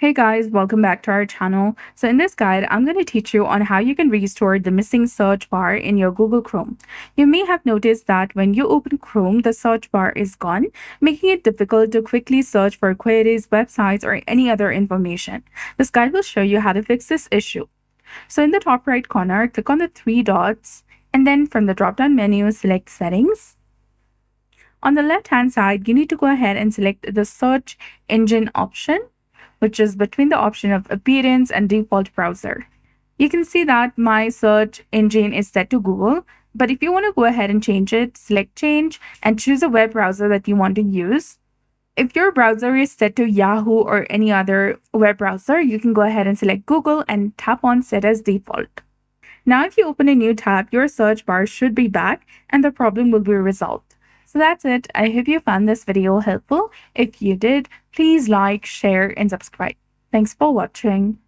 Hey guys, welcome back to our channel. So in this guide, I'm going to teach you on how you can restore the missing search bar in your Google Chrome. You may have noticed that when you open Chrome, the search bar is gone, making it difficult to quickly search for queries, websites, or any other information. This guide will show you how to fix this issue. So in the top right corner, click on the three dots, and then from the drop-down menu, select Settings. On the left-hand side, you need to go ahead and select the Search Engine option, which is between the option of appearance and default browser. You can see that my search engine is set to Google, but if you want to go ahead and change it, select Change and choose a web browser that you want to use. If your browser is set to Yahoo or any other web browser, you can go ahead and select Google and tap on Set as Default. Now, if you open a new tab, your search bar should be back and the problem will be resolved. So that's it. I hope you found this video helpful. If you did, please like, share, and subscribe. Thanks for watching.